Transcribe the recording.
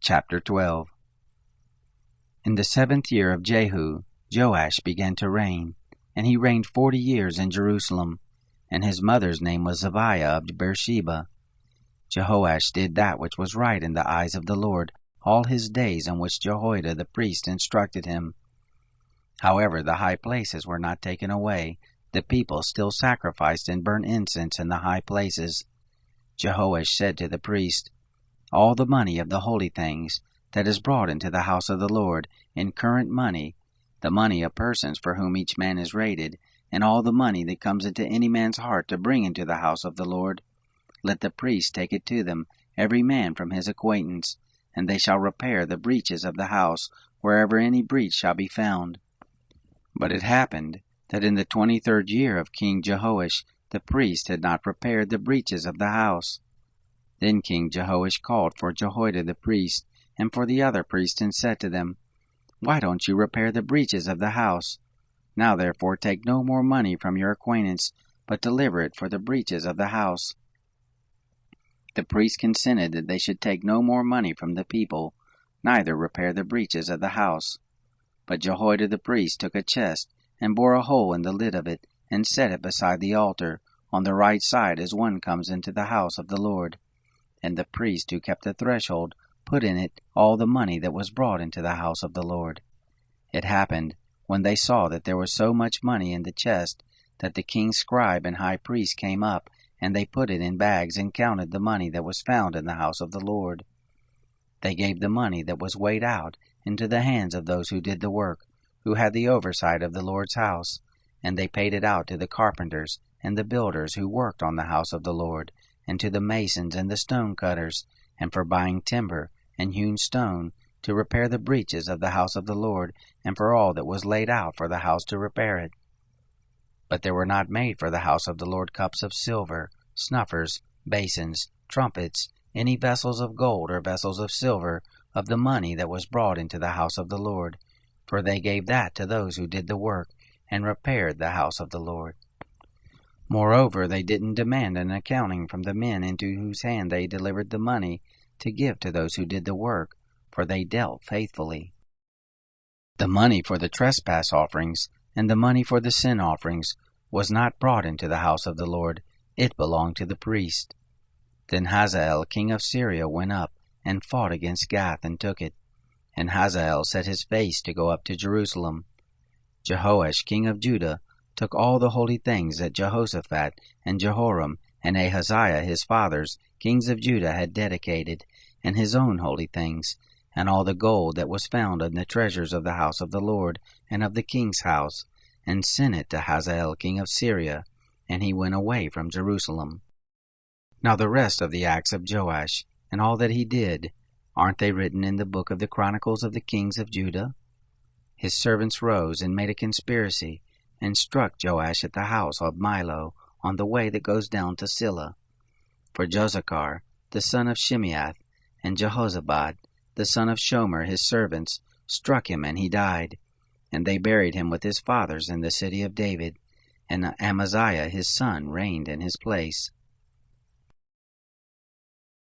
Chapter 12. In the 7th year of Jehu, Joash began to reign, and he reigned 40 years in Jerusalem, and his mother's name was Zibiah of Beersheba. Jehoash did that which was right in the eyes of the Lord all his days, in which Jehoiada the priest instructed him. However, the high places were not taken away. The people still sacrificed and burnt incense in the high places. Jehoash said to the priest, "All the money of the holy things that is brought into the house of the Lord, in current money, the money of persons for whom each man is rated, and all the money that comes into any man's heart to bring into the house of the Lord, let the priest take it to them, every man from his acquaintance, and they shall repair the breaches of the house, wherever any breach shall be found." But it happened that in the 23rd year of King Jehoash, the priest had not repaired the breaches of the house. Then King Jehoash called for Jehoiada the priest, and for the other priests, and said to them, "Why don't you repair the breaches of the house? Now therefore take no more money from your acquaintance, but deliver it for the breaches of the house." The priests consented that they should take no more money from the people, neither repair the breaches of the house. But Jehoiada the priest took a chest, and bored a hole in the lid of it, and set it beside the altar, on the right side as one comes into the house of the Lord. And the priest who kept the threshold put in it all the money that was brought into the house of the Lord. It happened, when they saw that there was so much money in the chest, that the king's scribe and high priest came up, and they put it in bags, and counted the money that was found in the house of the Lord. They gave the money that was weighed out into the hands of those who did the work, who had the oversight of the Lord's house, and they paid it out to the carpenters and the builders who worked on the house of the Lord, and to the masons and the stone cutters, and for buying timber and hewn stone to repair the breaches of the house of the Lord, and for all that was laid out for the house to repair it. But there were not made for the house of the Lord cups of silver, snuffers, basins, trumpets, any vessels of gold or vessels of silver, of the money that was brought into the house of the Lord, for they gave that to those who did the work, and repaired the house of the Lord. Moreover, they didn't demand an accounting from the men into whose hand they delivered the money to give to those who did the work, for they dealt faithfully. The money for the trespass offerings and the money for the sin offerings was not brought into the house of the Lord. It belonged to the priest. Then Hazael king of Syria went up and fought against Gath and took it. And Hazael set his face to go up to Jerusalem. Jehoash king of Judah took all the holy things that Jehoshaphat and Jehoram and Ahaziah his fathers, kings of Judah, had dedicated, and his own holy things, and all the gold that was found in the treasures of the house of the Lord and of the king's house, and sent it to Hazael king of Syria, and he went away from Jerusalem. Now the rest of the acts of Joash, and all that he did, aren't they written in the book of the Chronicles of the kings of Judah? His servants rose and made a conspiracy, and struck Joash at the house of Milo, on the way that goes down to Silla. For Jozachar, the son of Shimeath, and Jehozabad, the son of Shomer, his servants, struck him, and he died. And they buried him with his fathers in the city of David, and Amaziah his son reigned in his place.